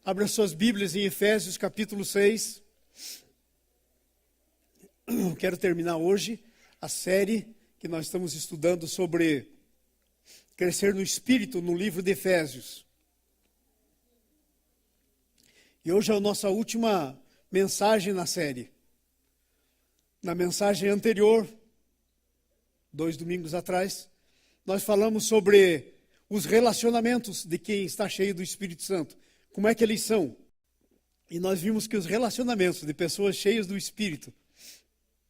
Abra suas Bíblias em Efésios capítulo 6. Quero terminar hoje a série que nós estamos estudando sobre crescer no Espírito no livro de Efésios. E hoje é a nossa última mensagem na série. Na mensagem anterior, 2 domingos atrás, nós falamos sobre os relacionamentos de quem está cheio do Espírito Santo. Como é que eles são? E nós vimos que os relacionamentos de pessoas cheias do Espírito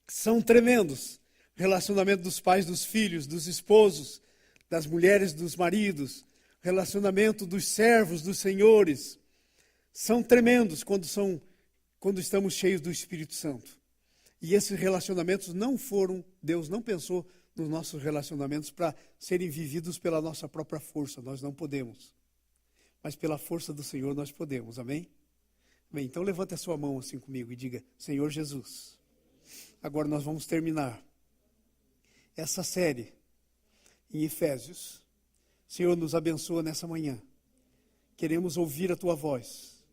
são tremendos. Relacionamento dos pais dos filhos, dos esposos, das mulheres dos maridos, relacionamento dos servos, dos senhores. São tremendos quando estamos cheios do Espírito Santo. E esses relacionamentos Deus não pensou nos nossos relacionamentos para serem vividos pela nossa própria força. Nós não podemos. Mas pela força do Senhor nós podemos, amém? Bem, então levante a sua mão assim comigo e diga: Senhor Jesus, agora nós vamos terminar essa série em Efésios. Senhor, nos abençoa nessa manhã. Queremos ouvir a Tua voz.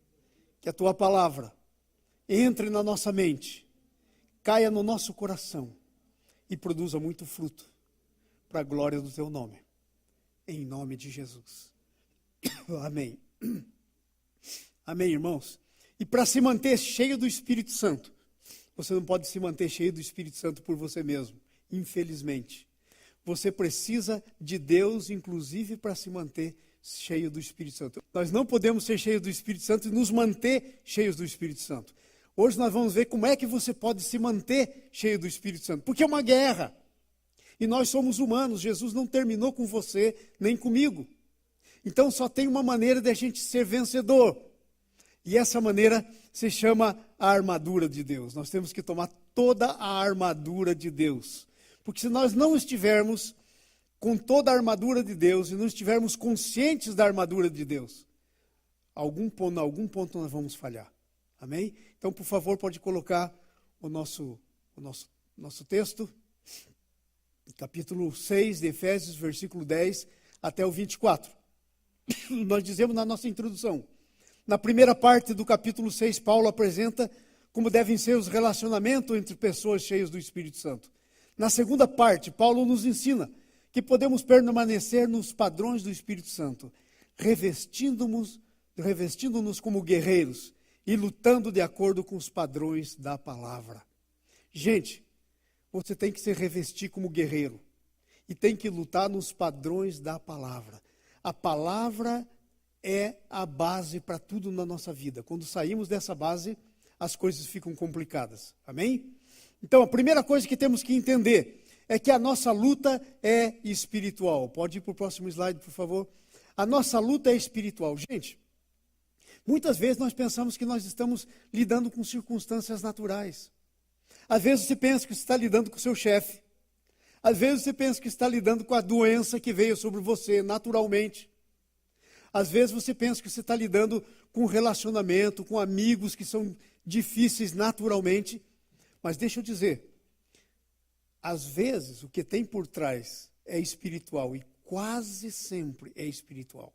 Que a Tua palavra entre na nossa mente, caia no nosso coração e produza muito fruto para a glória do Teu nome. Em nome de Jesus. Amém. Amém, irmãos. E para se manter cheio do Espírito Santo, você não pode se manter cheio do Espírito Santo por você mesmo, infelizmente. Você precisa de Deus, inclusive, para se manter cheio do Espírito Santo. Nós não podemos ser cheios do Espírito Santo e nos manter cheios do Espírito Santo. Hoje nós vamos ver como é que você pode se manter cheio do Espírito Santo. Porque é uma guerra. E nós somos humanos. Jesus não terminou com você, nem comigo. Então só tem uma maneira de a gente ser vencedor. E essa maneira se chama a armadura de Deus. Nós temos que tomar toda a armadura de Deus. Porque se nós não estivermos com toda a armadura de Deus e não estivermos conscientes da armadura de Deus, algum ponto nós vamos falhar. Amém? Então, por favor, pode colocar o nosso texto, capítulo 6 de Efésios, versículo 10 até o 24. Nós dizemos na nossa introdução, na primeira parte do capítulo 6, Paulo apresenta como devem ser os relacionamentos entre pessoas cheias do Espírito Santo. Na segunda parte, Paulo nos ensina que podemos permanecer nos padrões do Espírito Santo, revestindo-nos como guerreiros e lutando de acordo com os padrões da palavra. Gente, você tem que se revestir como guerreiro e tem que lutar nos padrões da palavra. A palavra é a base para tudo na nossa vida. Quando saímos dessa base, as coisas ficam complicadas. Amém? Então, a primeira coisa que temos que entender é que a nossa luta é espiritual. Pode ir para o próximo slide, por favor. A nossa luta é espiritual. Gente, muitas vezes nós pensamos que nós estamos lidando com circunstâncias naturais. Às vezes você pensa que você está lidando com o seu chefe. Às vezes você pensa que está lidando com a doença que veio sobre você naturalmente. Às vezes você pensa que você está lidando com um relacionamento, com amigos que são difíceis naturalmente. Mas deixa eu dizer, às vezes o que tem por trás é espiritual e quase sempre é espiritual.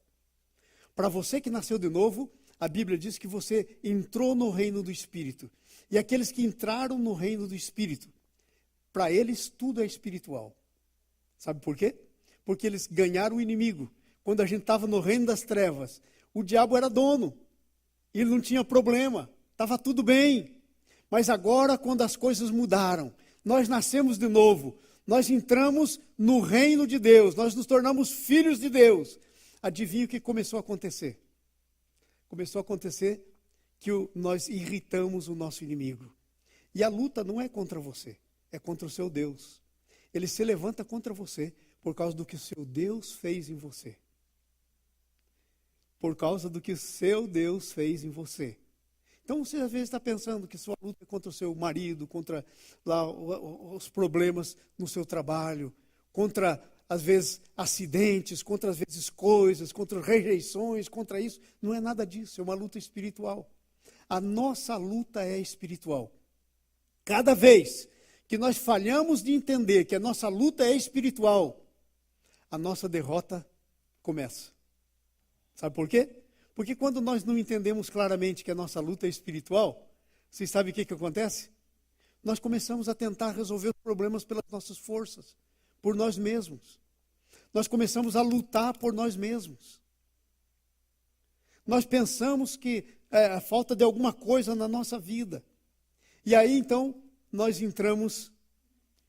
Para você que nasceu de novo, a Bíblia diz que você entrou no reino do Espírito. E aqueles que entraram no reino do Espírito, para eles tudo é espiritual. Sabe por quê? Porque eles ganharam o inimigo. Quando a gente estava no reino das trevas, o diabo era dono. Ele não tinha problema. Estava tudo bem. Mas agora, quando as coisas mudaram, nós nascemos de novo. Nós entramos no reino de Deus. Nós nos tornamos filhos de Deus. Adivinha o que começou a acontecer? Começou a acontecer que nós irritamos o nosso inimigo. E a luta não é contra você. É contra o seu Deus. Ele se levanta contra você por causa do que o seu Deus fez em você. Por causa do que o seu Deus fez em você. Então você às vezes está pensando que sua luta é contra o seu marido, contra lá, os problemas no seu trabalho, contra às vezes acidentes, contra às vezes coisas, contra rejeições, contra isso. Não é nada disso, é uma luta espiritual. A nossa luta é espiritual. Cada vez que nós falhamos de entender que a nossa luta é espiritual, a nossa derrota começa. Sabe por quê? Porque quando nós não entendemos claramente que a nossa luta é espiritual, vocês sabem o que acontece? Nós começamos a tentar resolver os problemas pelas nossas forças, por nós mesmos. Nós começamos a lutar por nós mesmos. Nós pensamos que a falta de alguma coisa na nossa vida. E aí, então, nós entramos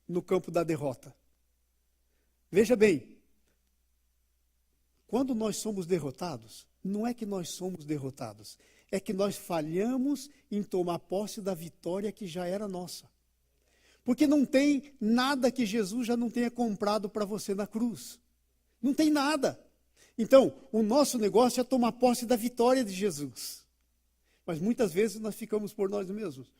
no campo da derrota. Veja bem, quando nós somos derrotados, não é que nós somos derrotados, é que nós falhamos em tomar posse da vitória que já era nossa. Porque não tem nada que Jesus já não tenha comprado para você na cruz. Não tem nada. Então, o nosso negócio é tomar posse da vitória de Jesus. Mas muitas vezes nós ficamos por nós mesmos.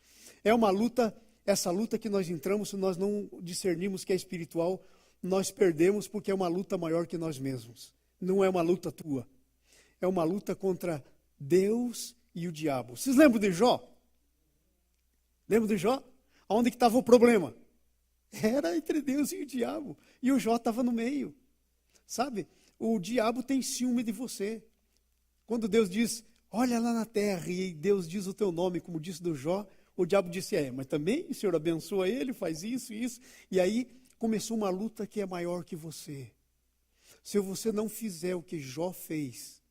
É uma luta, essa luta que nós entramos, se nós não discernimos que é espiritual, nós perdemos porque é uma luta maior que nós mesmos. Não é uma luta tua. É uma luta contra Deus e o diabo. Vocês lembram de Jó? Lembram de Jó? Onde que estava o problema? Era entre Deus e o diabo. E o Jó estava no meio. Sabe? O diabo tem ciúme de você. Quando Deus diz, olha lá na terra, e Deus diz o teu nome, como disse do Jó, o diabo disse, mas também o Senhor abençoa ele, faz isso e isso. E aí começou uma luta que é maior que você. Se você não fizer o que Jó fez,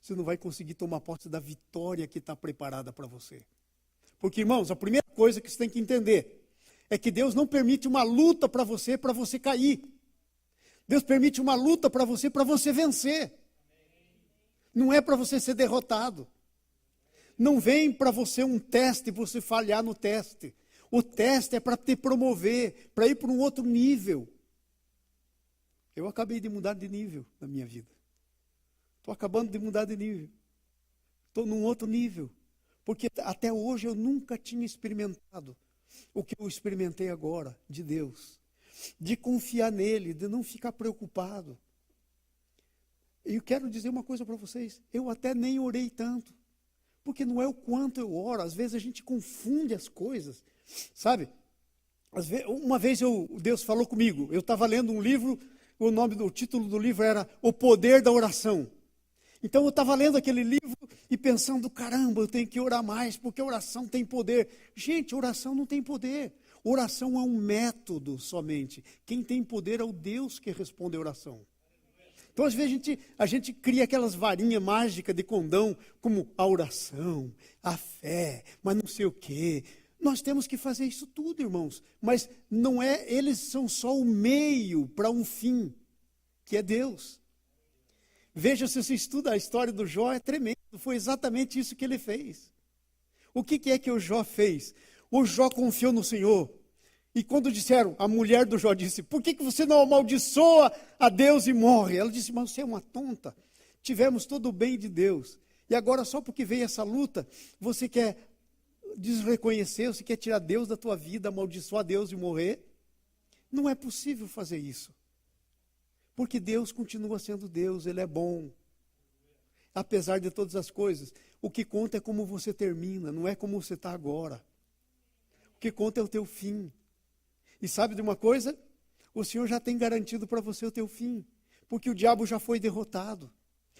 você não vai conseguir tomar posse da vitória que está preparada para você. Porque, irmãos, a primeira coisa que você tem que entender é que Deus não permite uma luta para você cair. Deus permite uma luta para você vencer. Não é para você ser derrotado. Não vem para você um teste e você falhar no teste. O teste é para te promover, para ir para um outro nível. Eu acabei de mudar de nível na minha vida. Estou acabando de mudar de nível. Estou num outro nível. Porque até hoje eu nunca tinha experimentado o que eu experimentei agora de Deus. De confiar nele, de não ficar preocupado. E eu quero dizer uma coisa para vocês. Eu até nem orei tanto. Porque não é o quanto eu oro. Às vezes a gente confunde as coisas. Sabe? Uma vez Deus falou comigo. Eu estava lendo um livro, o título do livro era O Poder da Oração. Então eu estava lendo aquele livro e pensando, caramba, eu tenho que orar mais, porque a oração tem poder. Gente, oração não tem poder. Oração é um método somente. Quem tem poder é o Deus que responde a oração. Então, às vezes, a gente cria aquelas varinhas mágicas de condão, como a oração, a fé, mas não sei o quê. Nós temos que fazer isso tudo, irmãos. Mas não é, eles são só o meio para um fim, que é Deus. Veja, se você estuda a história do Jó, é tremendo. Foi exatamente isso que ele fez. O que é que o Jó fez? O Jó confiou no Senhor. E quando disseram, a mulher do Jó disse, por que você não amaldiçoa a Deus e morre? Ela disse, mas você é uma tonta. Tivemos todo o bem de Deus. E agora só porque veio essa luta, você quer desreconhecer, você quer tirar Deus da tua vida, amaldiçoar Deus e morrer? Não é possível fazer isso. Porque Deus continua sendo Deus, Ele é bom. Apesar de todas as coisas, o que conta é como você termina, não é como você está agora. O que conta é o teu fim. E sabe de uma coisa? O Senhor já tem garantido para você o teu fim. Porque o diabo já foi derrotado.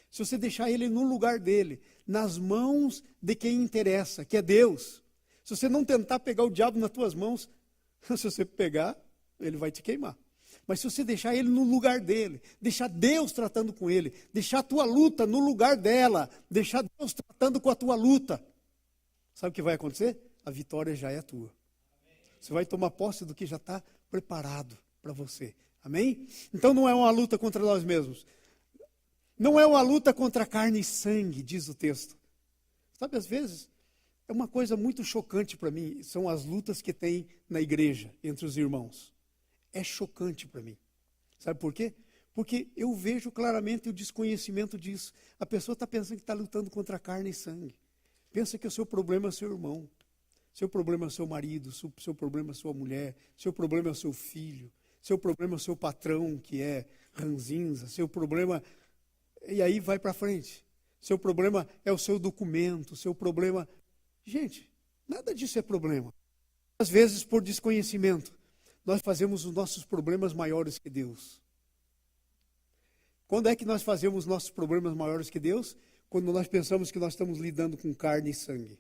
Se você deixar ele no lugar dele, nas mãos de quem interessa, que é Deus. Se você não tentar pegar o diabo nas tuas mãos, se você pegar, ele vai te queimar. Mas se você deixar ele no lugar dele, deixar Deus tratando com ele, deixar a tua luta no lugar dela, deixar Deus tratando com a tua luta, sabe o que vai acontecer? A vitória já é tua. Você vai tomar posse do que já está preparado para você. Amém? Então não é uma luta contra nós mesmos. Não é uma luta contra carne e sangue, diz o texto. Sabe, às vezes, é uma coisa muito chocante para mim, são as lutas que tem na igreja, entre os irmãos. É chocante para mim. Sabe por quê? Porque eu vejo claramente o desconhecimento disso. A pessoa está pensando que está lutando contra carne e sangue. Pensa que o seu problema é o seu irmão. Seu problema é o seu marido, seu problema é a sua mulher, seu problema é o seu filho, seu problema é o seu patrão, que é ranzinza, seu problema... E aí vai para frente. Seu problema é o seu documento, seu problema... Gente, nada disso é problema. Às vezes, por desconhecimento, nós fazemos os nossos problemas maiores que Deus. Quando é que nós fazemos nossos problemas maiores que Deus? quando nós pensamos que nós estamos lidando com carne e sangue.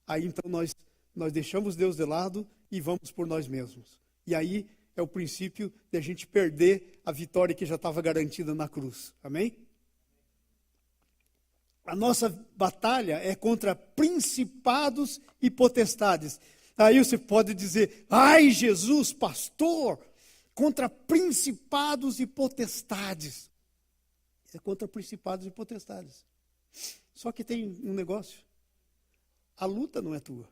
Aí então nós deixamos Deus de lado e vamos por nós mesmos. E aí é o princípio de a gente perder a vitória que já estava garantida na cruz. Amém? A nossa batalha é contra principados e potestades. Aí você pode dizer, ai Jesus, pastor, contra principados e potestades. É contra principados e potestades. Só que tem um negócio. A luta não é tua.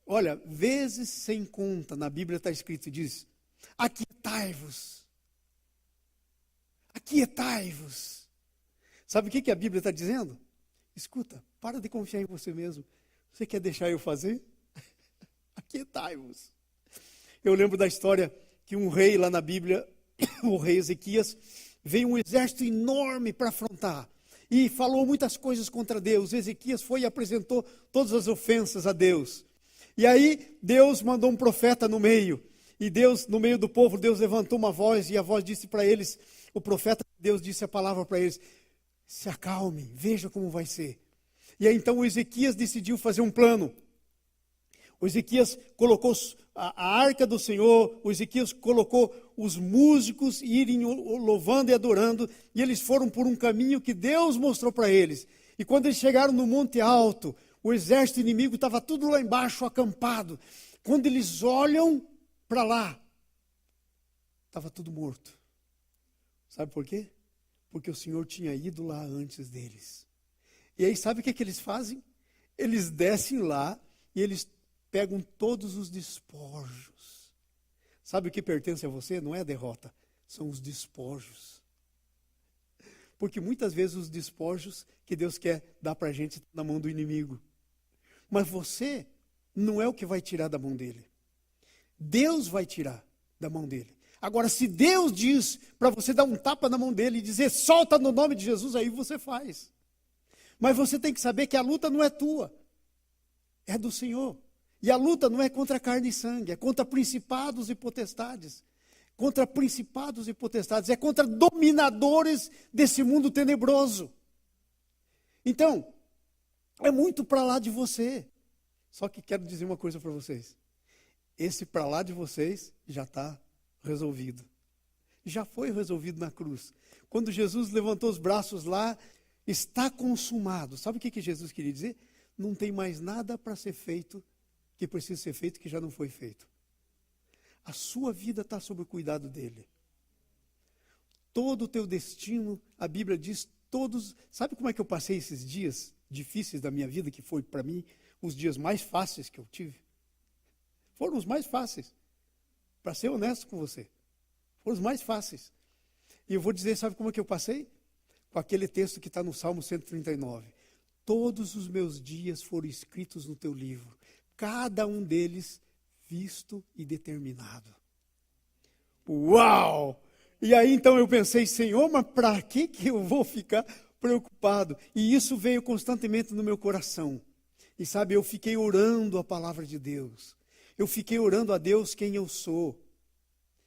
Olha, vezes sem conta, na Bíblia está escrito, diz, aquietai-vos. Aquietai-vos. Sabe o que a Bíblia está dizendo? Escuta, para de confiar em você mesmo. Você quer deixar eu fazer? Aquietai-vos. Eu lembro da história que um rei lá na Bíblia, o rei Ezequias, veio um exército enorme para afrontar. E falou muitas coisas contra Deus. Ezequias foi e apresentou todas as ofensas a Deus. E aí Deus mandou um profeta no meio. E Deus, no meio do povo, Deus levantou uma voz. E a voz disse para eles, o profeta de Deus disse a palavra para eles, se acalmem, veja como vai ser. E aí então o Ezequias decidiu fazer um plano. O Ezequias colocou a arca do Senhor, o Ezequias colocou os músicos irem louvando e adorando, e eles foram por um caminho que Deus mostrou para eles. E quando eles chegaram no Monte Alto, o exército inimigo estava tudo lá embaixo, acampado. Quando eles olham para lá, estava tudo morto. Sabe por quê? Porque o Senhor tinha ido lá antes deles. E aí sabe o que eles fazem? Eles descem lá e eles pegam todos os despojos. Sabe o que pertence a você? Não é a derrota, são os despojos. Porque muitas vezes os despojos que Deus quer dar para a gente estão na mão do inimigo. Mas você não é o que vai tirar da mão dele. Deus vai tirar da mão dele. Agora, se Deus diz para você dar um tapa na mão dele e dizer, solta no nome de Jesus, aí você faz. Mas você tem que saber que a luta não é tua, é do Senhor. E a luta não é contra carne e sangue, é contra principados e potestades. Contra principados e potestades, é contra dominadores desse mundo tenebroso. Então, é muito para lá de você. Só que quero dizer uma coisa para vocês. Esse para lá de vocês já está resolvido. Já foi resolvido na cruz. Quando Jesus levantou os braços lá, está consumado. Sabe o que Jesus queria dizer? Não tem mais nada para ser feito que precisa ser feito que já não foi feito. A sua vida está sob o cuidado dele. Todo o teu destino, a Bíblia diz, todos... Sabe como é que eu passei esses dias difíceis da minha vida, que foi para mim os dias mais fáceis que eu tive? Foram os mais fáceis. Para ser honesto com você. Foram os mais fáceis. E eu vou dizer, sabe como é que eu passei? Com aquele texto que está no Salmo 139. Todos os meus dias foram escritos no teu livro. Cada um deles visto e determinado. Uau! E aí então eu pensei, Senhor, mas para que eu vou ficar preocupado? E isso veio constantemente no meu coração. E sabe, eu fiquei orando a palavra de Deus. Eu fiquei orando a Deus quem eu sou.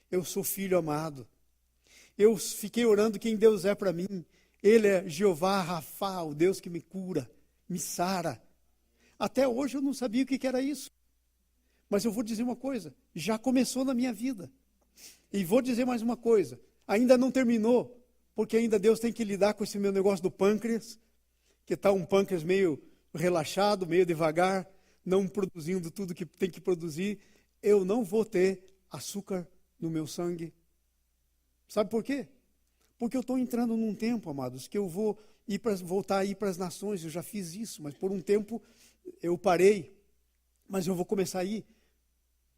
Eu sou filho amado. Eu fiquei orando quem Deus é para mim. Ele é Jeová Rafa, o Deus que me cura, me sara. Até hoje eu não sabia o que era isso. Mas eu vou dizer uma coisa, já começou na minha vida. E vou dizer mais uma coisa, ainda não terminou, porque ainda Deus tem que lidar com esse meu negócio do pâncreas, que está um pâncreas meio relaxado, meio devagar, não produzindo tudo que tem que produzir. Eu não vou ter açúcar no meu sangue. Sabe por quê? Porque eu estou entrando num tempo, amados, que eu vou voltar a ir para as nações. Eu já fiz isso, mas por um tempo eu parei. Mas eu vou começar a ir,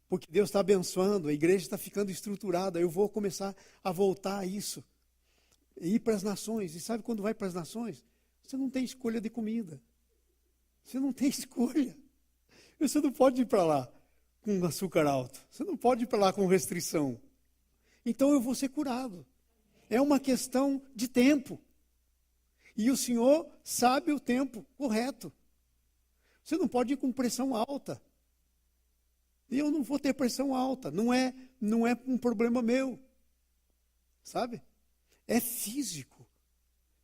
porque Deus está abençoando, a igreja está ficando estruturada. Eu vou começar a voltar a isso, ir para as nações. E sabe quando vai para as nações? Você não tem escolha de comida. Você não tem escolha. Você não pode ir para lá com açúcar alto. Você não pode ir para lá com restrição. Então eu vou ser curado. É uma questão de tempo. E o Senhor sabe o tempo correto. Você não pode ir com pressão alta. E eu não vou ter pressão alta. Não é um problema meu. Sabe? É físico.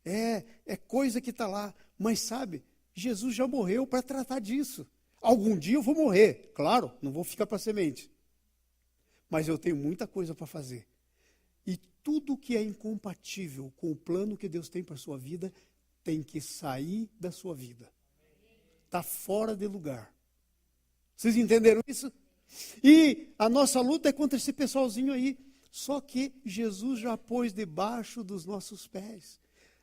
é coisa que está lá. Mas sabe, Jesus já morreu para tratar disso. Algum dia eu vou morrer, claro, não vou ficar para semente. Mas eu tenho muita coisa para fazer. E tudo que é incompatível com o plano que Deus tem para a sua vida, tem que sair da sua vida. Está fora de lugar. Vocês entenderam isso? E a nossa luta é contra esse pessoalzinho aí. Só que Jesus já pôs debaixo dos nossos pés.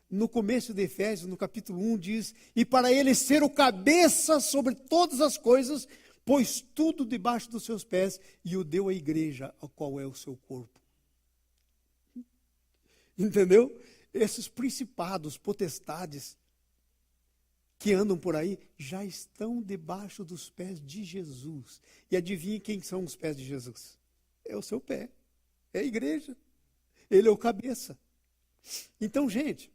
No começo de Efésios, no capítulo 1, diz: e para ele ser o cabeça sobre todas as coisas, pôs tudo debaixo dos seus pés e o deu à igreja, a qual é o seu corpo. Entendeu? Esses principados, potestades que andam por aí, já estão debaixo dos pés de Jesus. E adivinhe quem são os pés de Jesus? É o seu pé, é a igreja. Ele é o cabeça. Então, gente,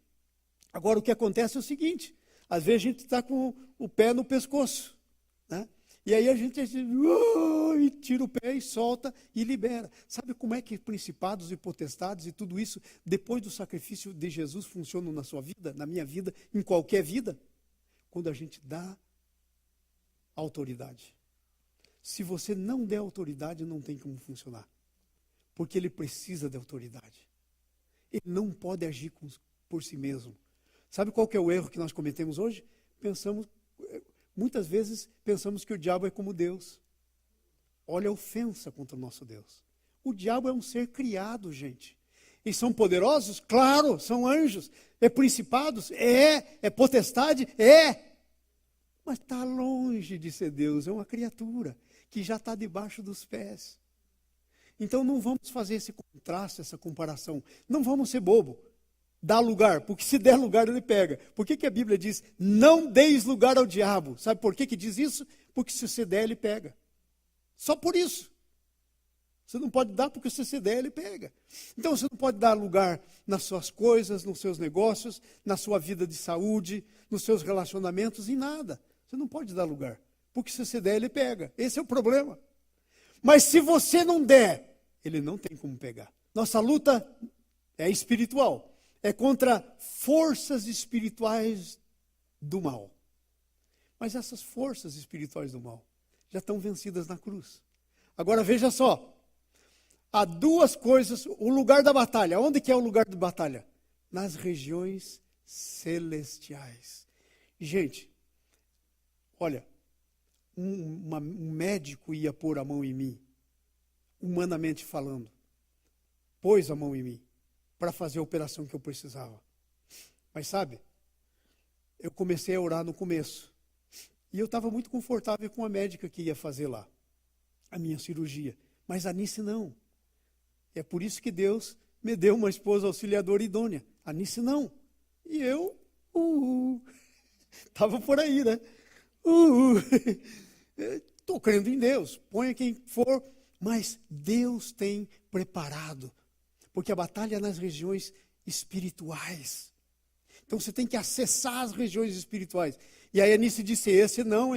agora o que acontece é o seguinte: às vezes a gente está com o pé no pescoço, né? E aí a gente e tira o pé e solta e libera. Sabe como é que principados e potestades e tudo isso, depois do sacrifício de Jesus, funcionam na sua vida, na minha vida, em qualquer vida? Quando a gente dá autoridade. Se você não der autoridade, não tem como funcionar. Porque ele precisa de autoridade. Ele não pode agir por si mesmo. Sabe qual que é o erro que nós cometemos hoje? Muitas vezes pensamos que o diabo é como Deus. Olha a ofensa contra o nosso Deus. O diabo é um ser criado, gente. E são poderosos? Claro, são anjos. É principados? É potestade? É. Mas está longe de ser Deus, é uma criatura que já está debaixo dos pés. Então não vamos fazer esse contraste, essa comparação. Não vamos ser bobo. Dá lugar, porque se der lugar ele pega. Por que a Bíblia diz, não deis lugar ao diabo? Sabe por que diz isso? Porque se você der, ele pega. Só por isso. Você não pode dar porque se você der, ele pega. Então você não pode dar lugar nas suas coisas, nos seus negócios, na sua vida de saúde, nos seus relacionamentos, em nada. Você não pode dar lugar, porque se você der, ele pega. Esse é o problema. Mas se você não der, ele não tem como pegar. Nossa luta é espiritual. É contra forças espirituais do mal. Mas essas forças espirituais do mal já estão vencidas na cruz. Agora veja só. Há duas coisas, o lugar da batalha. Onde que é o lugar da batalha? Nas regiões celestiais. Gente, olha, um médico ia pôr a mão em mim, humanamente falando. Pôs a mão em mim para fazer a operação que eu precisava. Mas sabe, eu comecei a orar no começo. E eu estava muito confortável com a médica que ia fazer lá a minha cirurgia. Mas a Nice não. É por isso que Deus me deu uma esposa auxiliadora idônea. A Nice não. E eu, estava por aí, né? Estou crendo em Deus. Ponha quem for. Mas Deus tem preparado. Porque a batalha é nas regiões espirituais. Então você tem que acessar as regiões espirituais. E aí a Anice disse, esse não.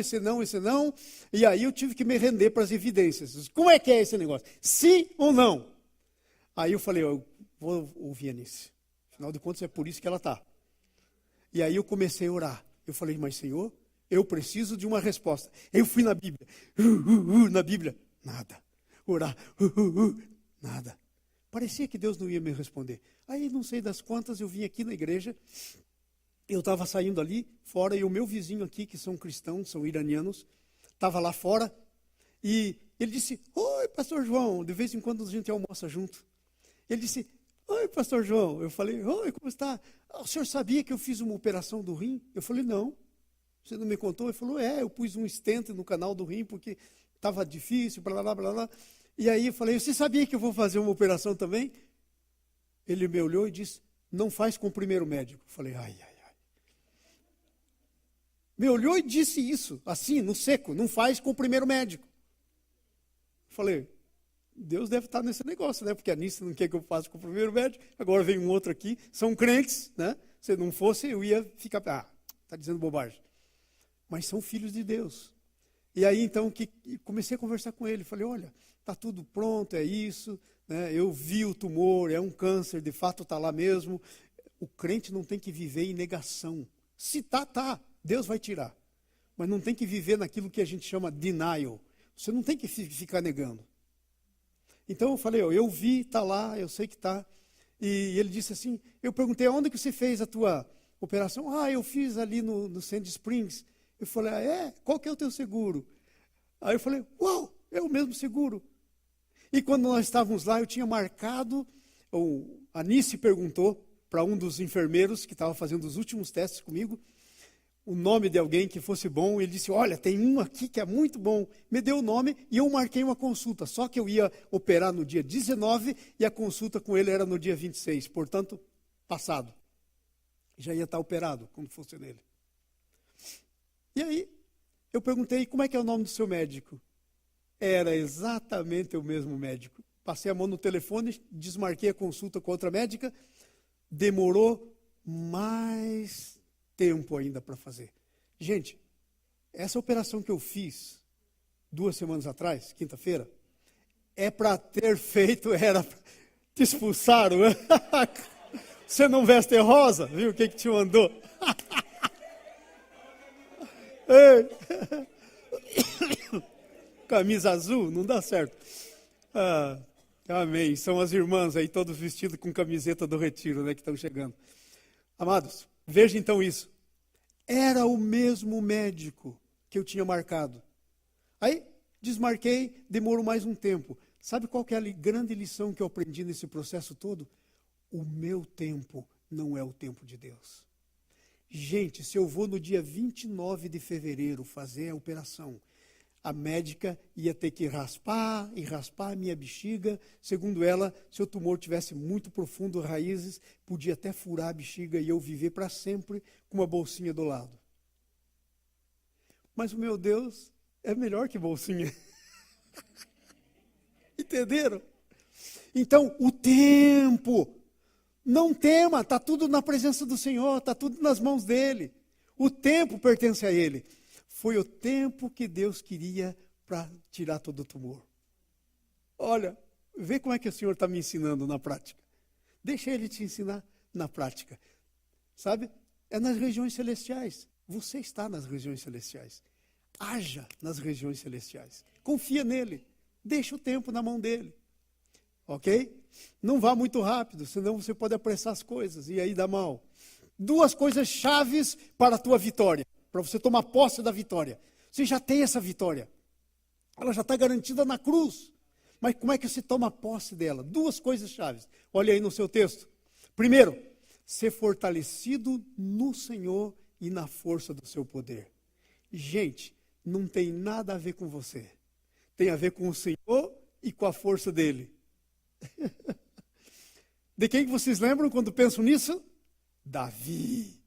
E aí eu tive que me render para as evidências. Como é que é esse negócio? Sim ou não? Aí eu falei, eu vou ouvir a Anice. Afinal de contas é por isso que ela está. E aí eu comecei a orar. Eu falei, mas Senhor, eu preciso de uma resposta. Eu fui na Bíblia. Na Bíblia, nada. Orar, nada. Parecia que Deus não ia me responder. Aí, não sei das quantas, eu vim aqui na igreja, eu estava saindo ali fora, e o meu vizinho aqui, que são cristãos, são iranianos, estava lá fora, e ele disse, oi, pastor João, de vez em quando a gente almoça junto. Ele disse, oi, pastor João. Eu falei, oi, como está? O senhor sabia que eu fiz uma operação do rim? Eu falei, não. Você não me contou? Ele falou, eu pus um stent no canal do rim, porque estava difícil, blá, blá, blá, blá. E aí eu falei, você sabia que eu vou fazer uma operação também? Ele me olhou e disse, não faz com o primeiro médico. Eu falei, ai. Me olhou e disse isso, assim, no seco, não faz com o primeiro médico. Eu falei, Deus deve estar nesse negócio, né? Porque a Anice não quer que eu faça com o primeiro médico, agora vem um outro aqui, são crentes, né? Se não fosse, eu ia ficar, está dizendo bobagem. Mas são filhos de Deus. E aí, então, comecei a conversar com ele. Falei, olha, está tudo pronto, é isso. Né? Eu vi o tumor, é um câncer, de fato está lá mesmo. o crente não tem que viver em negação. Se tá, Deus vai tirar. Mas não tem que viver naquilo que a gente chama denial. Você não tem que ficar negando. Então eu falei, eu vi, está lá, eu sei que está. E ele disse assim, eu perguntei, onde que você fez a tua operação? Eu fiz ali no Sandy Springs. Eu falei, qual que é o teu seguro? Aí eu falei, uau, é o mesmo seguro. E quando nós estávamos lá, eu tinha marcado, a Nice perguntou para um dos enfermeiros que estava fazendo os últimos testes comigo, o nome de alguém que fosse bom. Ele disse, olha, tem um aqui que é muito bom. Me deu o nome e eu marquei uma consulta. Só que eu ia operar no dia 19 e a consulta com ele era no dia 26. Portanto, passado. Já ia estar operado, quando fosse nele. E aí, eu perguntei, como é que é o nome do seu médico? Era exatamente o mesmo médico. Passei a mão no telefone, desmarquei a consulta com outra médica. Demorou mais tempo ainda para fazer. Gente, essa operação que eu fiz 2 semanas atrás, quinta-feira, é para ter feito, era te expulsaram. Você não veste rosa? Viu o que te mandou? Camisa azul, não dá certo. Amém. São as irmãs aí, todos vestidos com camiseta do retiro, né, que estão chegando. Amados, veja então isso. Era o mesmo médico que eu tinha marcado. Aí, desmarquei, demorou mais um tempo. Sabe qual que é a grande lição que eu aprendi nesse processo todo? O meu tempo não é o tempo de Deus. Gente, se eu vou no dia 29 de fevereiro fazer a operação, a médica ia ter que raspar e raspar a minha bexiga. Segundo ela, se o tumor tivesse muito profundo, raízes, podia até furar a bexiga e eu viver para sempre com uma bolsinha do lado. Mas o meu Deus é melhor que bolsinha. Entenderam? Então, o tempo, não tema, está tudo na presença do Senhor, está tudo nas mãos dEle. O tempo pertence a Ele. Foi o tempo que Deus queria para tirar todo o tumor. Olha, vê como é que o Senhor está me ensinando na prática. Deixa Ele te ensinar na prática. Sabe? É nas regiões celestiais. Você está nas regiões celestiais. Haja nas regiões celestiais. Confia nele. Deixa o tempo na mão dele. Ok? Não vá muito rápido, senão você pode apressar as coisas e aí dá mal. 2 coisas chaves para a tua vitória. Para você tomar posse da vitória. Você já tem essa vitória. Ela já está garantida na cruz. Mas como é que você toma posse dela? 2 coisas chaves. Olha aí no seu texto. Primeiro, ser fortalecido no Senhor e na força do seu poder. Gente, não tem nada a ver com você. Tem a ver com o Senhor e com a força dele. De quem vocês lembram quando pensam nisso? Davi.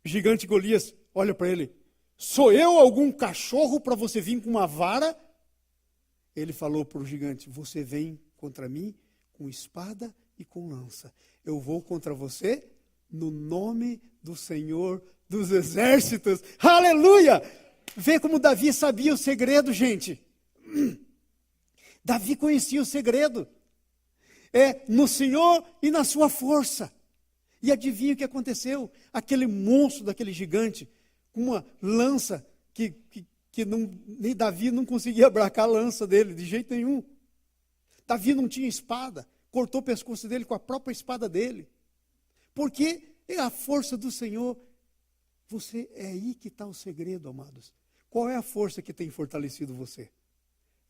O gigante Golias olha para ele, sou eu algum cachorro para você vir com uma vara? Ele falou para o gigante, você vem contra mim com espada e com lança. Eu vou contra você no nome do Senhor dos Exércitos. Aleluia! Vê como Davi sabia o segredo, gente. Davi conhecia o segredo. É no Senhor e na sua força. E adivinha o que aconteceu? Aquele monstro daquele gigante, com uma lança que nem Davi não conseguia abracar a lança dele de jeito nenhum. Davi não tinha espada, cortou o pescoço dele com a própria espada dele. Porque é a força do Senhor. É aí que está o segredo, amados. Qual é a força que tem fortalecido você?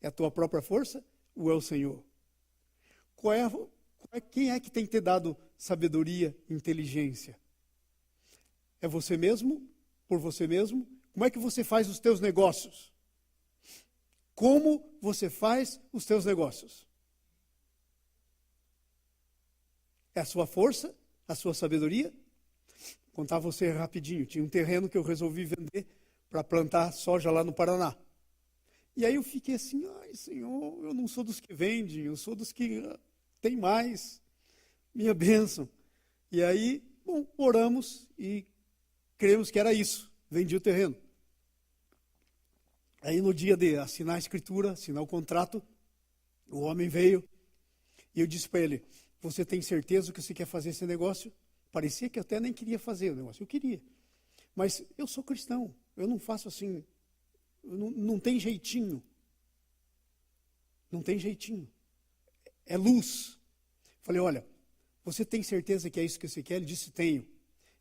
É a tua própria força ou é o Senhor? Quem é que tem te dado sabedoria, inteligência? É você mesmo? Por você mesmo? Como é que você faz os teus negócios? Como você faz os teus negócios? É a sua força? A sua sabedoria? Vou contar você rapidinho. Tinha um terreno que eu resolvi vender para plantar soja lá no Paraná. E aí eu fiquei assim, ai Senhor, eu não sou dos que vendem, eu sou dos que tem mais. Minha bênção. E aí, oramos e cremos que era isso. Vendi o terreno. Aí no dia de assinar a escritura, assinar o contrato, o homem veio e eu disse para ele, você tem certeza que você quer fazer esse negócio? parecia que eu até nem queria fazer o negócio. Eu queria. Mas eu sou cristão. Eu não faço assim. Não tem jeitinho. Não tem jeitinho. É luz. Falei, olha, você tem certeza que é isso que você quer? Ele disse, tenho.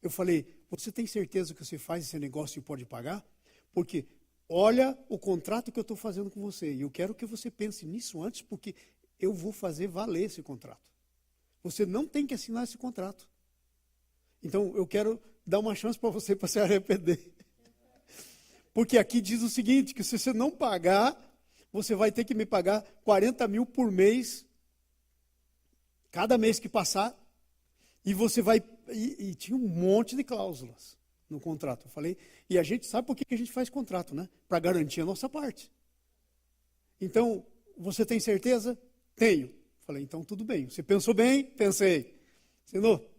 Eu falei, você tem certeza que você faz esse negócio e pode pagar? Porque olha o contrato que eu estou fazendo com você. E eu quero que você pense nisso antes, porque eu vou fazer valer esse contrato. Você não tem que assinar esse contrato. Então, eu quero dar uma chance para você se arrepender. Porque aqui diz o seguinte, que se você não pagar, você vai ter que me pagar 40 mil por mês, cada mês que passar, e você vai... E tinha um monte de cláusulas no contrato. Eu falei, e a gente sabe por que a gente faz contrato, né? Para garantir a nossa parte. Então, você tem certeza? Tenho. Falei, então tudo bem. Você pensou bem? Pensei. Assinou?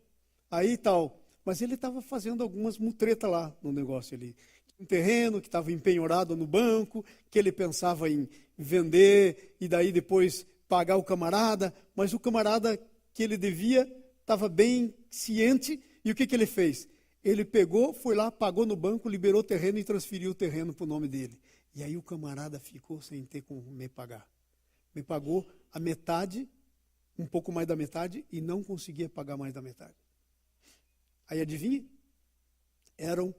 Aí tal. Mas ele estava fazendo algumas mutretas lá no negócio ali. Um terreno que estava empenhorado no banco, que ele pensava em vender e daí depois pagar o camarada. Mas o camarada que ele devia estava bem ciente. E o que ele fez? Ele pegou, foi lá, pagou no banco, liberou o terreno e transferiu o terreno para o nome dele. E aí o camarada ficou sem ter como me pagar. Me pagou a metade, um pouco mais da metade, e não conseguia pagar mais da metade. Aí adivinha? Eram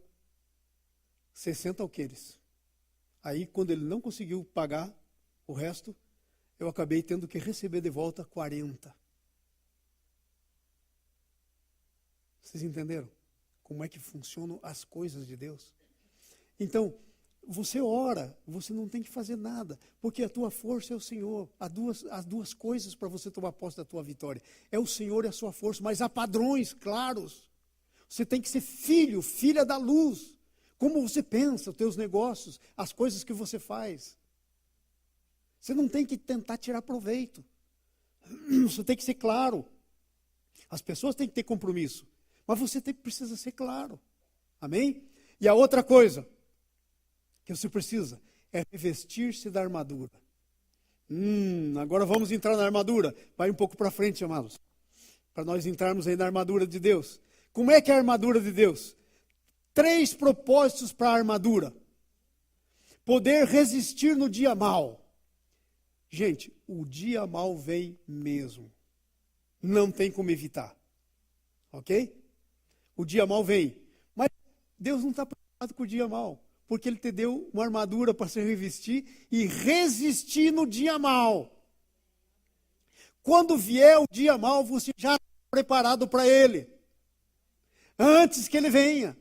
60 alqueires. Aí quando ele não conseguiu pagar o resto, eu acabei tendo que receber de volta 40. Vocês entenderam? Como é que funcionam as coisas de Deus? Então, você ora, você não tem que fazer nada, porque a tua força é o Senhor. Há duas coisas para você tomar posse da tua vitória. É o Senhor e a sua força, mas há padrões claros. Você tem que ser filho, filha da luz. Como você pensa, os teus negócios, as coisas que você faz. Você não tem que tentar tirar proveito. Você tem que ser claro. As pessoas têm que ter compromisso. Mas você precisa ser claro. Amém? E a outra coisa que você precisa é revestir-se da armadura. Agora vamos entrar na armadura. Vai um pouco para frente, amados. Para nós entrarmos aí na armadura de Deus. Como é que é a armadura de Deus? 3 propósitos para a armadura. Poder resistir no dia mau. Gente, o dia mau vem mesmo. Não tem como evitar. Ok? O dia mau vem. Mas Deus não está preocupado com o dia mau. Porque Ele te deu uma armadura para se revestir e resistir no dia mau. Quando vier o dia mau, você já está preparado para ele. Antes que ele venha.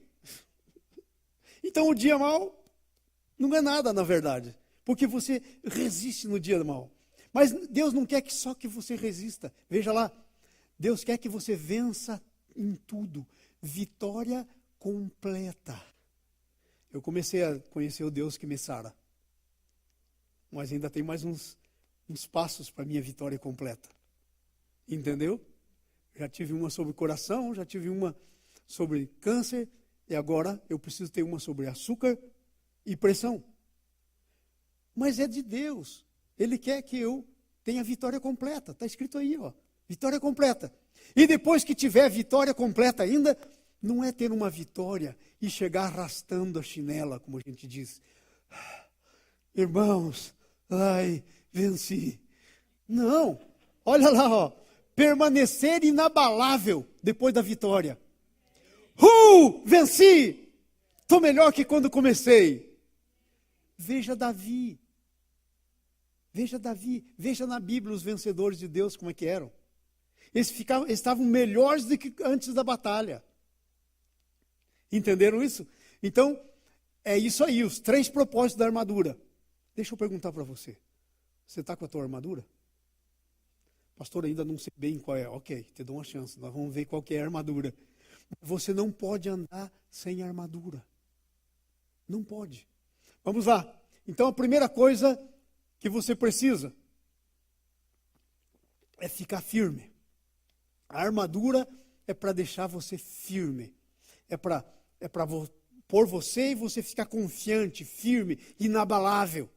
Então o dia mau não é nada, na verdade. Porque você resiste no dia mau. Mas Deus não quer que só que você resista. Veja lá. Deus quer que você vença em tudo. Vitória completa. Eu comecei a conhecer o Deus que me sara. Mas ainda tem mais uns passos para a minha vitória completa. Entendeu? Já tive uma sobre coração, já tive uma sobre câncer, e agora eu preciso ter uma sobre açúcar e pressão. Mas é de Deus. Ele quer que eu tenha vitória completa. Está escrito aí, ó. Vitória completa. E depois que tiver vitória completa ainda, não é ter uma vitória e chegar arrastando a chinela, como a gente diz. Irmãos, ai, venci. Não, olha lá, ó. Permanecer inabalável depois da vitória. Venci! Estou melhor que quando comecei. Veja Davi. Veja na Bíblia os vencedores de Deus como é que eram. Eles estavam melhores do que antes da batalha. Entenderam isso? Então, é isso aí, os 3 propósitos da armadura. Deixa eu perguntar para você. Você está com a tua armadura? Pastor, ainda não sei bem qual é. Ok, te dou uma chance, nós vamos ver qual que é a armadura. Você não pode andar sem armadura. Não pode. Vamos lá. Então, a primeira coisa que você precisa é ficar firme. A armadura é para deixar você firme. É para pôr você e você ficar confiante, firme, inabalável.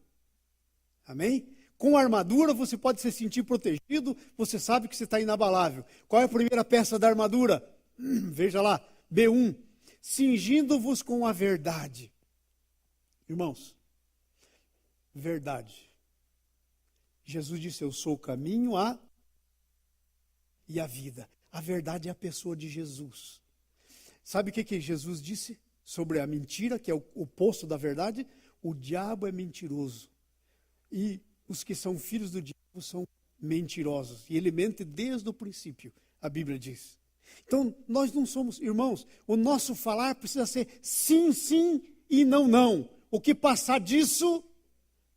Amém? Com a armadura você pode se sentir protegido, você sabe que você está inabalável. Qual é a primeira peça da armadura? Veja lá, B1. Cingindo-vos com a verdade. Irmãos, verdade. Jesus disse, eu sou o caminho, e a vida. A verdade é a pessoa de Jesus. Sabe o que Jesus disse sobre a mentira, que é o oposto da verdade? O diabo é mentiroso. E os que são filhos do diabo são mentirosos. E ele mente desde o princípio, a Bíblia diz. Então, nós não somos, irmãos, o nosso falar precisa ser sim, sim e não, não. O que passar disso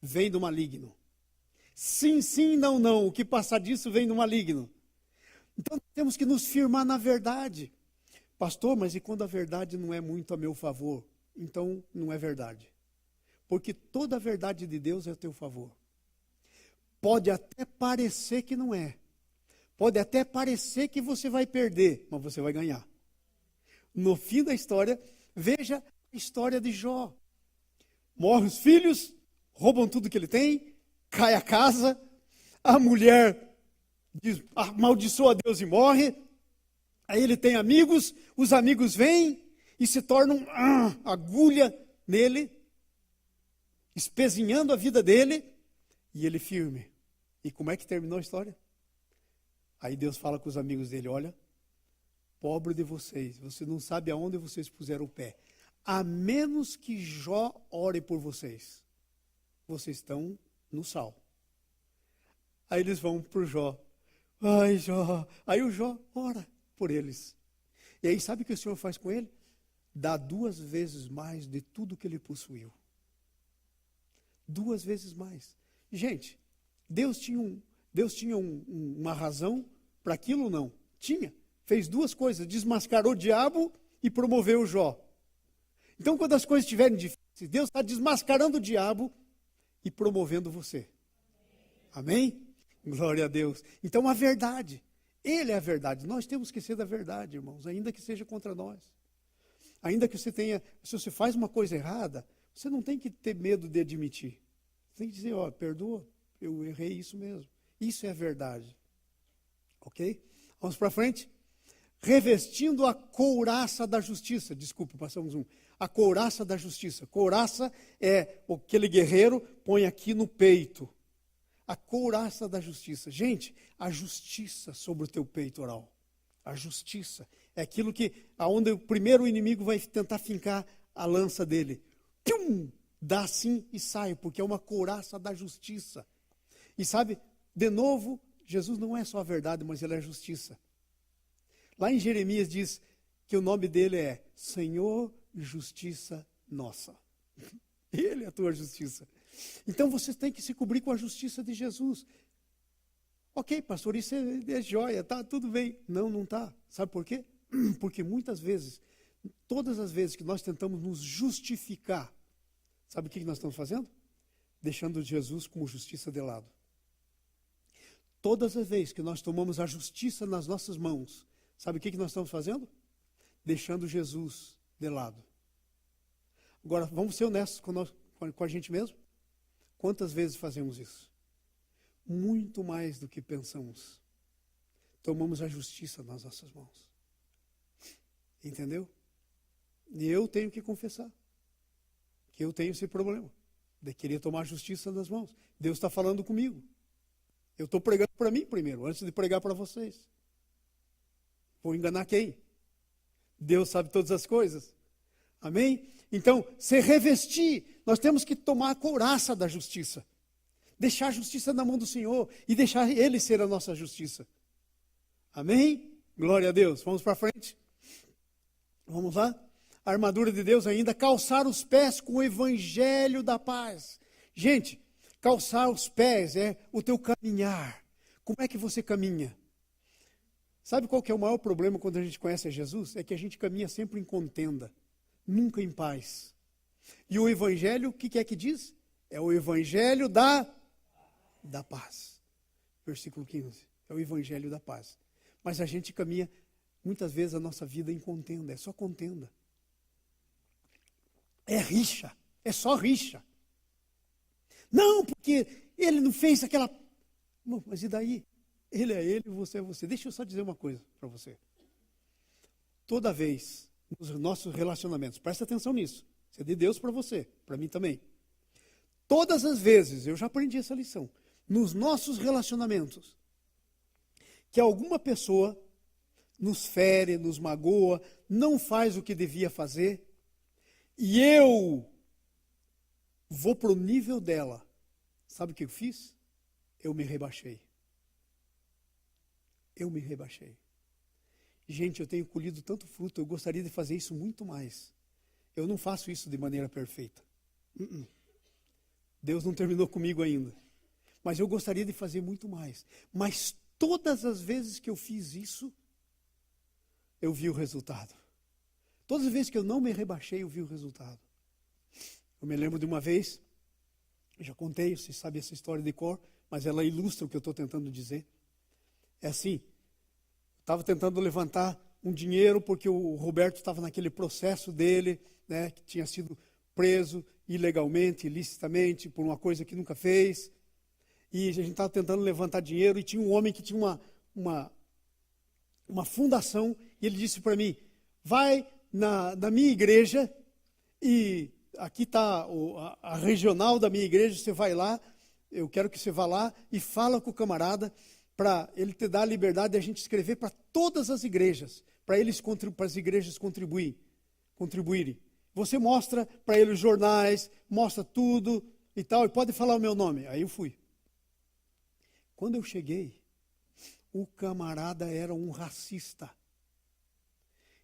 vem do maligno. Sim, sim, não, não. O que passar disso vem do maligno. Então, temos que nos firmar na verdade. Pastor, mas e quando a verdade não é muito a meu favor? Então, não é verdade. Porque toda a verdade de Deus é a teu favor. Pode até parecer que não é. Pode até parecer que você vai perder, mas você vai ganhar. No fim da história, veja a história de Jó. Morrem os filhos, roubam tudo que ele tem, cai a casa, a mulher amaldiçoa Deus e morre. Aí ele tem amigos, os amigos vêm e se tornam agulha nele, espezinhando a vida dele, e ele firme. E como é que terminou a história? Aí Deus fala com os amigos dele, olha, pobre de vocês, você não sabe aonde vocês puseram o pé. A menos que Jó ore por vocês, vocês estão no sal. Aí eles vão para o Jó. Ai, Jó. Aí o Jó ora por eles. E aí sabe o que o Senhor faz com ele? Dá 2 vezes mais de tudo que ele possuiu. 2 vezes mais. Gente, Deus tinha uma razão para aquilo ou não? Tinha. Fez 2 coisas, desmascarou o diabo e promoveu o Jó. Então, quando as coisas estiverem difíceis, Deus está desmascarando o diabo e promovendo você. Amém? Glória a Deus. Então, a verdade. Ele é a verdade. Nós temos que ser da verdade, irmãos, ainda que seja contra nós. Ainda que você tenha, se você faz uma coisa errada, você não tem que ter medo de admitir. Você tem que dizer, ó, perdoa, eu errei isso mesmo. Isso é a verdade. Ok? Vamos para frente? Revestindo a couraça da justiça. Desculpe, passamos um. A couraça da justiça. Couraça é aquele guerreiro põe aqui no peito. A couraça da justiça. Gente, a justiça sobre o teu peitoral. A justiça é aquilo que, aonde o primeiro inimigo vai tentar fincar a lança dele. Pum! Dá assim e sai, porque é uma couraça da justiça. E sabe, de novo, Jesus não é só a verdade, mas ele é a justiça. Lá em Jeremias diz que o nome dele é Senhor Justiça Nossa. Ele é a tua justiça. Então você tem que se cobrir com a justiça de Jesus. Ok, pastor, isso é joia, tá tudo bem. Não, não tá. Sabe por quê? Porque muitas vezes, todas as vezes que nós tentamos nos justificar, sabe o que nós estamos fazendo? Deixando Jesus como justiça de lado. Todas as vezes que nós tomamos a justiça nas nossas mãos, sabe o que nós estamos fazendo? Deixando Jesus de lado. Agora, vamos ser honestos com a gente mesmo? Quantas vezes fazemos isso? Muito mais do que pensamos. Tomamos a justiça nas nossas mãos. Entendeu? E eu tenho que confessar que eu tenho esse problema de querer tomar a justiça nas mãos. Deus está falando comigo. Eu estou pregando para mim primeiro, antes de pregar para vocês. Vou enganar quem? Deus sabe todas as coisas. Amém? Então, se revestir, nós temos que tomar a couraça da justiça. Deixar a justiça na mão do Senhor e deixar Ele ser a nossa justiça. Amém? Glória a Deus. Vamos para frente? Vamos lá? A armadura de Deus ainda, calçar os pés com o evangelho da paz. Gente, calçar os pés é o teu caminhar. Como é que você caminha? Sabe qual que é o maior problema quando a gente conhece a Jesus? É que a gente caminha sempre em contenda, nunca em paz. E o evangelho, o que é que diz? É o evangelho da paz. Versículo 15. É o evangelho da paz. Mas a gente caminha, muitas vezes, a nossa vida em contenda. É só contenda. É rixa. É só rixa. Não, porque ele não fez aquela... Mas e daí? Ele é ele, você é você. Deixa eu só dizer uma coisa para você. toda vez, nos nossos relacionamentos, presta atenção nisso, isso é de Deus para você, para mim também. Todas as vezes, eu já aprendi essa lição, nos nossos relacionamentos, que alguma pessoa nos fere, nos magoa, não faz o que devia fazer, e eu vou para o nível dela. Sabe o que eu fiz? Eu me rebaixei. Eu me rebaixei. Gente, eu tenho colhido tanto fruto, eu gostaria de fazer isso muito mais. Eu não faço isso de maneira perfeita. Deus não terminou comigo ainda. Mas eu gostaria de fazer muito mais. Mas todas as vezes que eu fiz isso, eu vi o resultado. Todas as vezes que eu não me rebaixei, eu vi o resultado. Eu me lembro de uma vez, eu já contei, você sabe essa história de cor, mas ela ilustra o que eu estou tentando dizer. É assim, estava tentando levantar um dinheiro porque o Roberto estava naquele processo dele, né, que tinha sido preso ilegalmente, ilicitamente, por uma coisa que nunca fez. E a gente estava tentando levantar dinheiro e tinha um homem que tinha uma fundação e ele disse para mim, vai na minha igreja e aqui está a regional da minha igreja, você vai lá, eu quero que você vá lá e fala com o camarada para ele te dar a liberdade de a gente escrever para todas as igrejas, para as igrejas contribuírem. Você mostra para ele os jornais, mostra tudo e tal, e pode falar o meu nome. Aí eu fui. Quando eu cheguei, o camarada era um racista.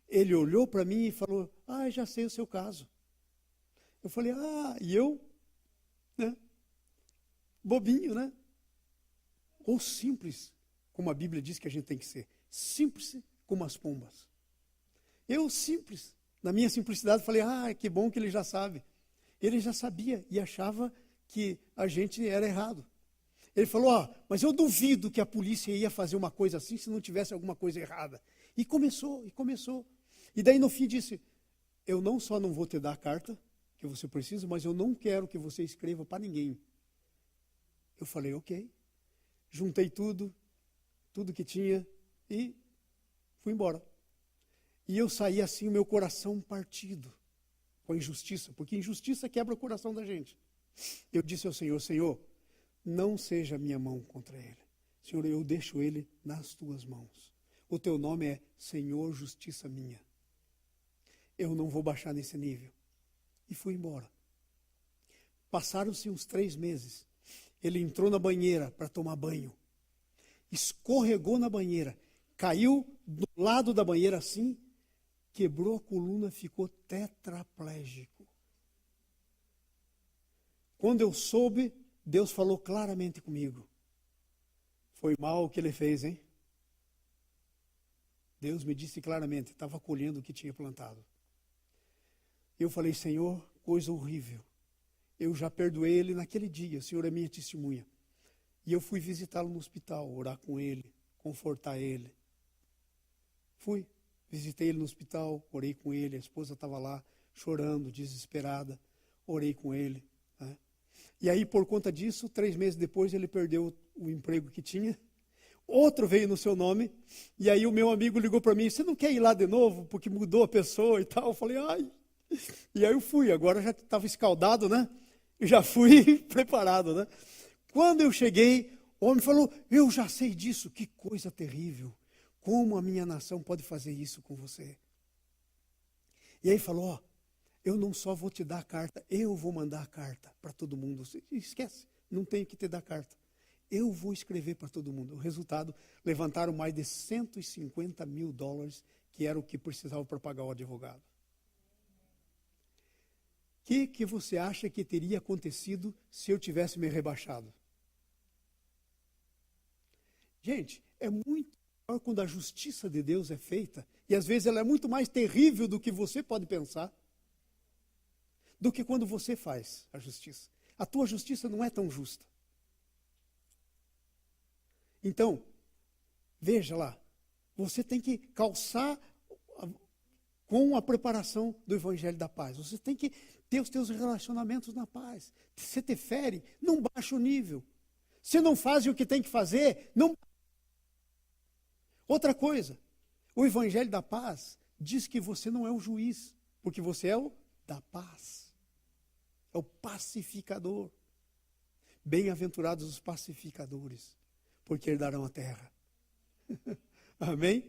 Ele olhou para mim e falou, já sei o seu caso. Eu falei, e eu? Né? Bobinho, né? Ou simples, como a Bíblia diz que a gente tem que ser. Simples como as pombas. Eu simples, na minha simplicidade, falei, que bom que ele já sabe. Ele já sabia e achava que a gente era errado. Ele falou, mas eu duvido que a polícia ia fazer uma coisa assim se não tivesse alguma coisa errada. E começou. E daí no fim disse, eu não só não vou te dar a carta que você precisa, mas eu não quero que você escreva para ninguém. Eu falei, ok. Juntei tudo que tinha e fui embora. E eu saí assim, o meu coração partido com a injustiça, porque injustiça quebra o coração da gente. Eu disse ao Senhor, Senhor, não seja a minha mão contra ele. Senhor, eu deixo ele nas tuas mãos. O teu nome é Senhor, justiça minha. Eu não vou baixar nesse nível. E fui embora. Passaram-se uns 3 meses. Ele entrou na banheira para tomar banho. Escorregou na banheira. Caiu do lado da banheira assim. Quebrou a coluna, ficou tetraplégico. Quando eu soube, Deus falou claramente comigo. Foi mal o que ele fez, hein? Deus me disse claramente, estava colhendo o que tinha plantado. Eu falei, Senhor, coisa horrível. Eu já perdoei ele naquele dia, o Senhor é minha testemunha. E eu fui visitá-lo no hospital, orar com ele, confortar ele. Fui, visitei ele no hospital, orei com ele, a esposa estava lá, chorando, desesperada, orei com ele. Né? E aí, por conta disso, 3 meses depois, ele perdeu o emprego que tinha. Outro veio no seu nome, e aí o meu amigo ligou para mim, você não quer ir lá de novo, porque mudou a pessoa e tal? Eu falei, E aí eu fui, agora já estava escaldado, né? Eu já fui preparado, né? Quando eu cheguei, o homem falou, eu já sei disso, que coisa terrível. Como a minha nação pode fazer isso com você? E aí falou, eu não só vou te dar a carta, eu vou mandar a carta para todo mundo. Você esquece, não tenho que te dar carta. Eu vou escrever para todo mundo. O resultado, levantaram mais de $150 mil, que era o que precisava para pagar o advogado. O que você acha que teria acontecido se eu tivesse me rebaixado? Gente, é muito pior quando a justiça de Deus é feita, e às vezes ela é muito mais terrível do que você pode pensar, do que quando você faz a justiça. A tua justiça não é tão justa. Então, veja lá, você tem que calçar com a preparação do Evangelho da Paz. Você tem que ter os teus relacionamentos na paz. Você te fere, não baixa o nível. Você não faz o que tem que fazer, não. Outra coisa, o Evangelho da Paz diz que você não é o juiz, porque você é o da paz. É o pacificador. Bem-aventurados os pacificadores, porque herdarão a terra. Amém?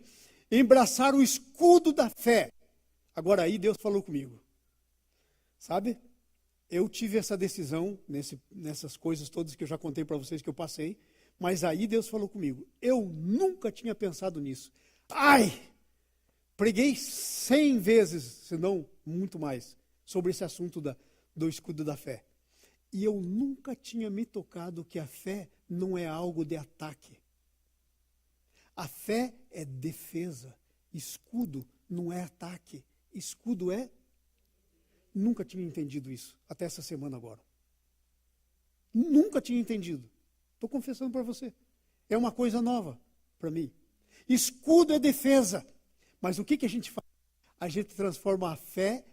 Embraçar o escudo da fé. Agora aí Deus falou comigo. Sabe? Eu tive essa decisão nessas coisas todas que eu já contei para vocês que eu passei, mas aí Deus falou comigo. Eu nunca tinha pensado nisso. Ai! Preguei 100 vezes, se não muito mais, sobre esse assunto do escudo da fé. E eu nunca tinha me tocado que a fé não é algo de ataque. A fé é defesa. Escudo não é ataque. Escudo é... Nunca tinha entendido isso, até essa semana agora. Nunca tinha entendido. Estou confessando para você. É uma coisa nova para mim. Escudo é defesa. Mas o que a gente faz? A gente transforma a fé,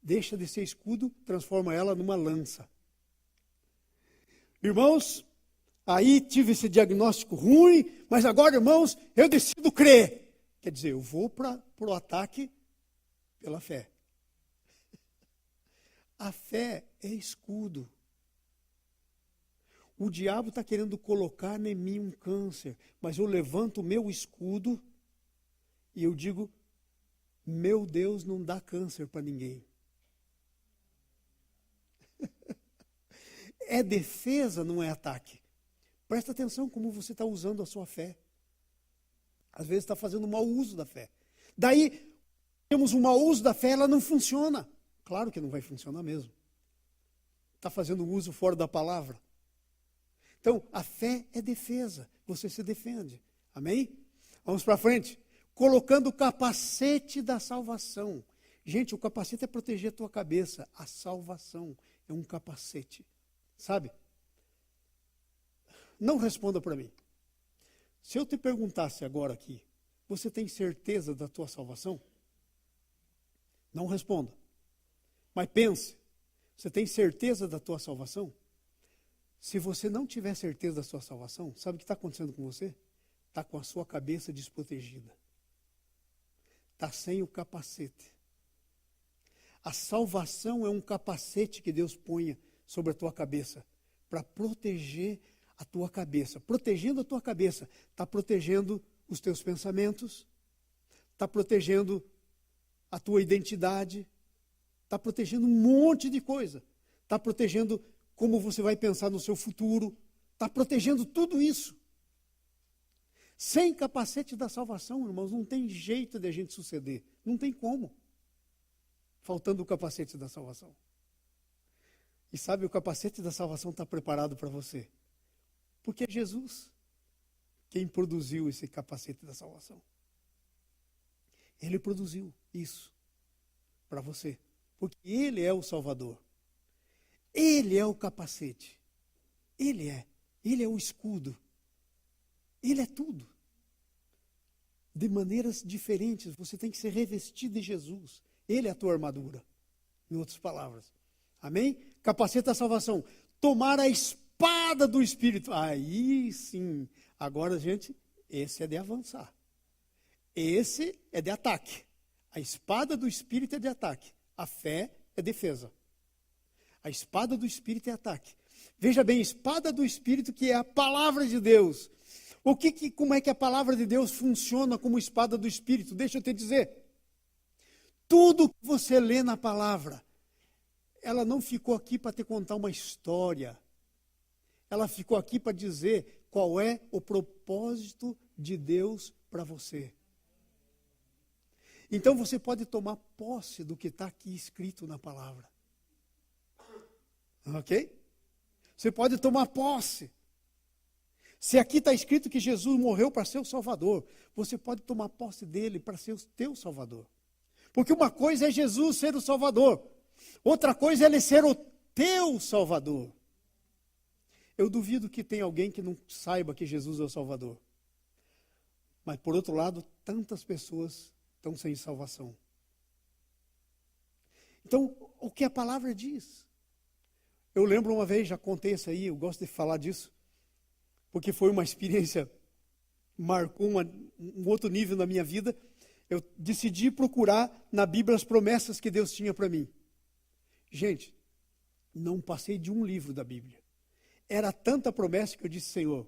deixa de ser escudo, transforma ela numa lança. Irmãos, aí tive esse diagnóstico ruim, mas agora, irmãos, eu decido crer. Quer dizer, eu vou para o ataque pela fé. A fé é escudo. O diabo está querendo colocar em mim um câncer, mas eu levanto o meu escudo e eu digo, meu Deus não dá câncer para ninguém. É defesa, não é ataque. Presta atenção como você está usando a sua fé. Às vezes está fazendo um mau uso da fé. Daí, temos um mau uso da fé, ela não funciona. Claro que não vai funcionar mesmo. Está fazendo um uso fora da palavra. Então, a fé é defesa. Você se defende. Amém? Vamos para frente. Colocando o capacete da salvação. Gente, o capacete é proteger a tua cabeça. A salvação é um capacete. Sabe? Não responda para mim. Se eu te perguntasse agora aqui, você tem certeza da tua salvação? Não responda. Mas pense, você tem certeza da tua salvação? Se você não tiver certeza da sua salvação, sabe o que está acontecendo com você? Está com a sua cabeça desprotegida. Está sem o capacete. A salvação é um capacete que Deus põe sobre a tua cabeça para proteger a tua cabeça. Protegendo a tua cabeça, está protegendo os teus pensamentos, está protegendo a tua identidade, está protegendo um monte de coisa. Está protegendo como você vai pensar no seu futuro. Está protegendo tudo isso. Sem capacete da salvação, irmãos, não tem jeito de a gente suceder. Não tem como. Faltando o capacete da salvação. E sabe, o capacete da salvação está preparado para você. Porque é Jesus quem produziu esse capacete da salvação. Ele produziu isso para você. Porque Ele é o Salvador. Ele é o capacete. Ele é o escudo. Ele é tudo. De maneiras diferentes, você tem que ser revestido de Jesus. Ele é a tua armadura. Em outras palavras. Amém? Capacete da salvação. Tomar a espada do Espírito. Aí sim. Agora, gente, esse é de avançar. Esse é de ataque. A espada do Espírito é de ataque. A fé é defesa. A espada do Espírito é ataque. Veja bem, espada do Espírito, que é a palavra de Deus. Como é que a palavra de Deus funciona como espada do Espírito? Deixa eu te dizer. Tudo que você lê na palavra, ela não ficou aqui para te contar uma história. Ela ficou aqui para dizer qual é o propósito de Deus para você. Então você pode tomar posse do que está aqui escrito na palavra. Ok? Você pode tomar posse. Se aqui está escrito que Jesus morreu para ser o Salvador, você pode tomar posse dele para ser o teu Salvador. Porque uma coisa é Jesus ser o Salvador, outra coisa é ele ser o teu Salvador. Eu duvido que tenha alguém que não saiba que Jesus é o Salvador. Mas, por outro lado, tantas pessoas estão sem salvação. Então, o que a palavra diz? Eu lembro uma vez, já contei isso aí, eu gosto de falar disso, porque foi uma experiência, marcou um outro nível na minha vida. eu decidi procurar na Bíblia as promessas que Deus tinha para mim. Gente, não passei de um livro da Bíblia. Era tanta promessa que eu disse, Senhor,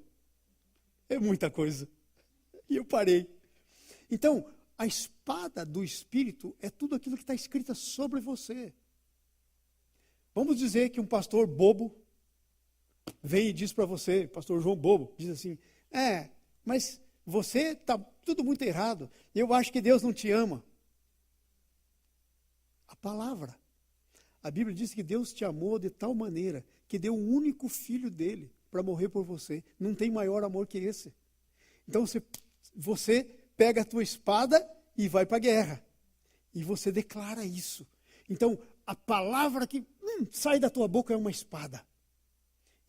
é muita coisa. E eu parei. Então, a espada do Espírito é tudo aquilo que está escrito sobre você. Vamos dizer que um pastor bobo vem e diz para você, pastor João Bobo, diz assim, mas você está tudo muito errado. Eu acho que Deus não te ama. A palavra. A Bíblia diz que Deus te amou de tal maneira que deu um único filho dele para morrer por você. Não tem maior amor que esse. Então você pega a tua espada e vai para a guerra. E você declara isso. Então a palavra que sai da tua boca é uma espada.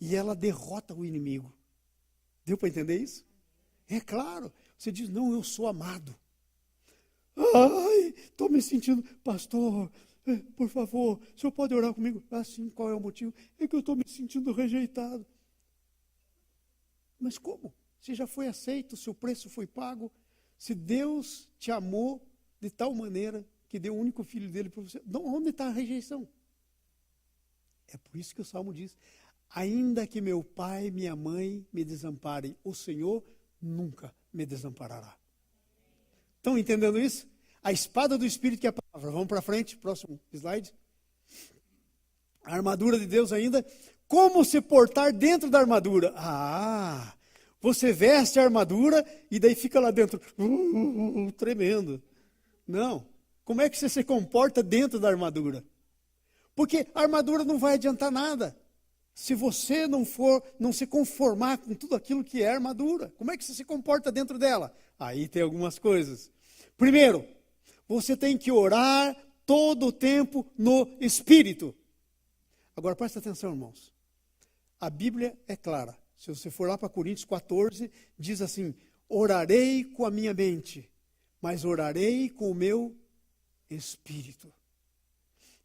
E ela derrota o inimigo. Deu para entender isso? É claro. Você diz, não, eu sou amado. Ai, estou me sentindo, pastor, por favor, o senhor pode orar comigo? Sim, qual é o motivo? É que eu estou me sentindo rejeitado. Mas como? Você já foi aceito, seu preço foi pago. Se Deus te amou de tal maneira que deu o único filho dele para você, onde está a rejeição? É por isso que o Salmo diz, ainda que meu pai e minha mãe me desamparem, o Senhor nunca me desamparará. Estão entendendo isso? A espada do Espírito que é a palavra. Vamos para frente, próximo slide. A armadura de Deus ainda. Como se portar dentro da armadura? Você veste a armadura e daí fica lá dentro, tremendo. Não. Como é que você se comporta dentro da armadura? Porque a armadura não vai adiantar nada. Se você não se conformar com tudo aquilo que é armadura, como é que você se comporta dentro dela? Aí tem algumas coisas. Primeiro, você tem que orar todo o tempo no Espírito. Agora presta atenção, irmãos. A Bíblia é clara. Se você for lá para Coríntios 14, diz assim, orarei com a minha mente, mas orarei com o meu Espírito.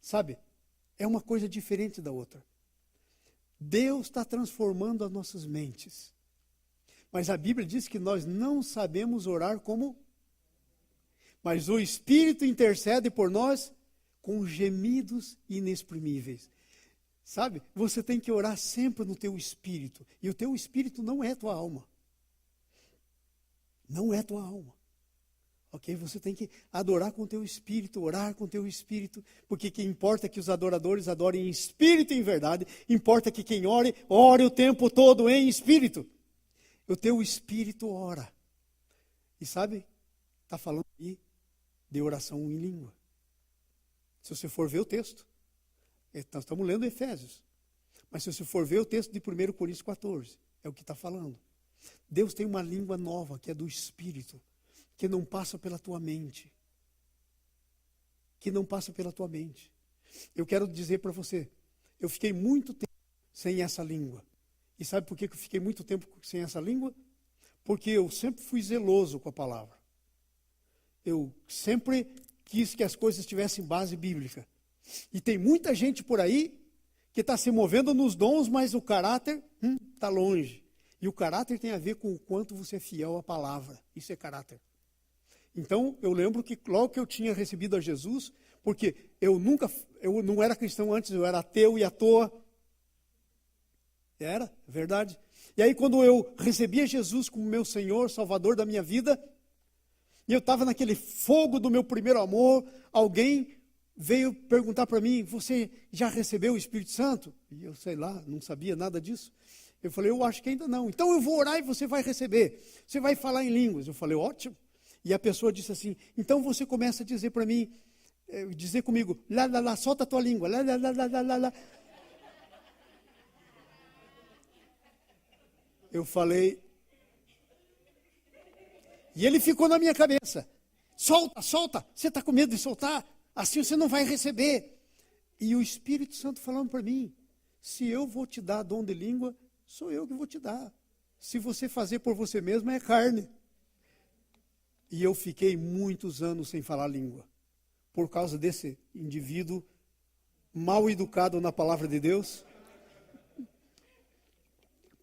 Sabe, é uma coisa diferente da outra. Deus está transformando as nossas mentes. Mas a Bíblia diz que nós não sabemos orar como... Mas o Espírito intercede por nós com gemidos inexprimíveis. Sabe? Você tem que orar sempre no teu espírito. E o teu espírito não é tua alma. Não é tua alma. Ok? Você tem que adorar com o teu espírito, orar com o teu espírito. Porque que importa que os adoradores adorem em espírito e em verdade. Importa que quem ore, ore o tempo todo em espírito. O teu espírito ora. E sabe? Está falando aí de oração em língua. Se você for ver o texto, nós estamos lendo Efésios, mas se você for ver o texto de 1 Coríntios 14, é o que está falando. Deus tem uma língua nova, que é do Espírito, que não passa pela tua mente. Que não passa pela tua mente. Eu quero dizer para você, eu fiquei muito tempo sem essa língua. E sabe por que eu fiquei muito tempo sem essa língua? Porque eu sempre fui zeloso com a palavra. Eu sempre quis que as coisas tivessem base bíblica. E tem muita gente por aí que está se movendo nos dons, mas o caráter está longe. E o caráter tem a ver com o quanto você é fiel à palavra. Isso é caráter. Então, eu lembro que logo que eu tinha recebido a Jesus, porque eu não era cristão antes, eu era ateu e à toa. Era, verdade. E aí quando eu recebi a Jesus como meu Senhor, Salvador da minha vida, e eu estava naquele fogo do meu primeiro amor, alguém veio perguntar para mim, você já recebeu o Espírito Santo? E eu sei lá, não sabia nada disso. Eu falei, eu acho que ainda não. Então eu vou orar e você vai receber. Você vai falar em línguas. Eu falei, ótimo. E a pessoa disse assim, então você começa a dizer para mim, dizer comigo, lá, lá, lá, solta a tua língua, lá, lá, lá, lá, lá, lá. Eu falei, e ele ficou na minha cabeça, solta, solta, você está com medo de soltar? Assim você não vai receber. E o Espírito Santo falando para mim, se eu vou te dar dom de língua, sou eu que vou te dar. Se você fazer por você mesmo, é carne. E eu fiquei muitos anos sem falar língua, por causa desse indivíduo mal educado na palavra de Deus,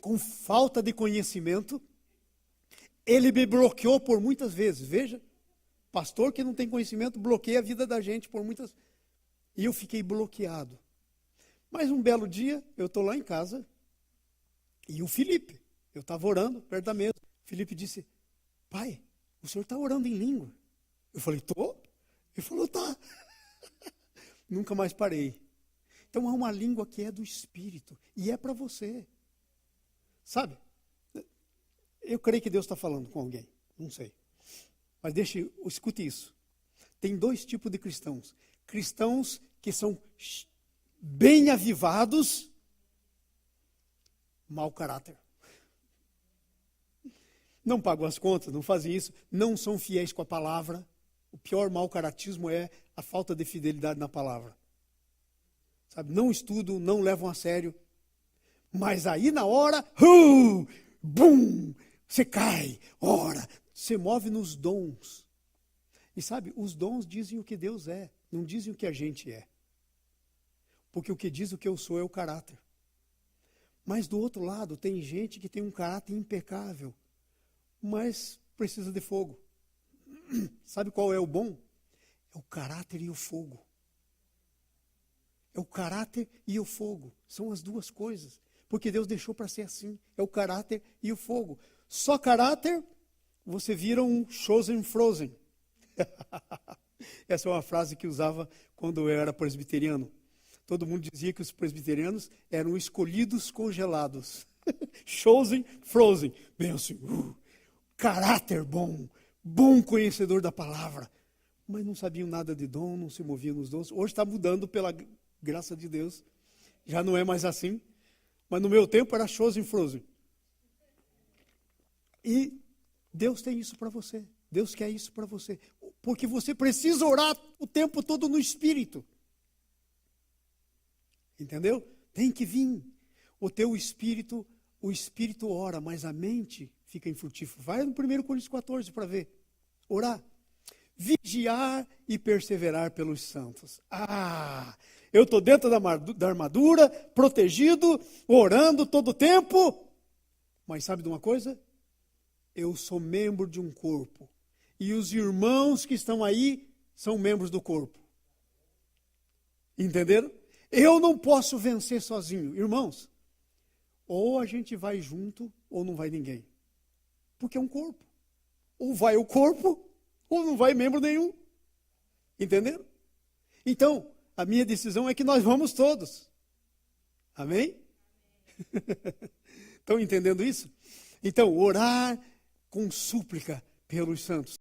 com falta de conhecimento. Ele me bloqueou por muitas vezes, veja, Pastor que não tem conhecimento bloqueia a vida da gente por muitas... E eu fiquei bloqueado. Mas um belo dia, eu estou lá em casa, e o Felipe, eu estava orando perto da mesa. O Felipe disse, pai, o senhor está orando em língua? Eu falei, tô? Ele falou, tá. Nunca mais parei. Então há uma língua que é do Espírito, e é para você. Sabe? Eu creio que Deus está falando com alguém, não sei. Mas escute isso. Tem dois tipos de cristãos. Cristãos que são bem avivados, mau caráter. Não pagam as contas, não fazem isso, não são fiéis com a palavra. O pior mau caratismo é a falta de fidelidade na palavra. Sabe? Não estudam, não levam a sério. Mas aí na hora, bum, você cai, ora, você move nos dons. E sabe, os dons dizem o que Deus é, não dizem o que a gente é. Porque o que diz o que eu sou é o caráter. Mas do outro lado, tem gente que tem um caráter impecável, mas precisa de fogo. Sabe qual é o bom? É o caráter e o fogo. É o caráter e o fogo. São as duas coisas. Porque Deus deixou para ser assim. É o caráter e o fogo. Só caráter, você vira um chosen frozen. Essa é uma frase que usava quando eu era presbiteriano. Todo mundo dizia que os presbiterianos eram escolhidos congelados. Chosen frozen. Bem assim, caráter bom, bom conhecedor da palavra. Mas não sabiam nada de dom, não se moviam nos dons. Hoje está mudando pela graça de Deus. Já não é mais assim. Mas no meu tempo era chosen frozen. E Deus tem isso para você. Deus quer isso para você. Porque você precisa orar o tempo todo no Espírito. Entendeu? Tem que vir. O teu Espírito, o Espírito ora, mas a mente fica infrutífera. Vai no 1 Coríntios 14 para ver. Orar. Vigiar e perseverar pelos santos. Eu estou dentro da armadura, protegido, orando todo o tempo. Mas sabe de uma coisa? Eu sou membro de um corpo. E os irmãos que estão aí são membros do corpo. Entenderam? Eu não posso vencer sozinho. Irmãos, ou a gente vai junto, ou não vai ninguém. Porque é um corpo. Ou vai o corpo, ou não vai membro nenhum. Entenderam? Então, a minha decisão é que nós vamos todos. Amém? Estão entendendo isso? Então, orar com súplica pelos santos.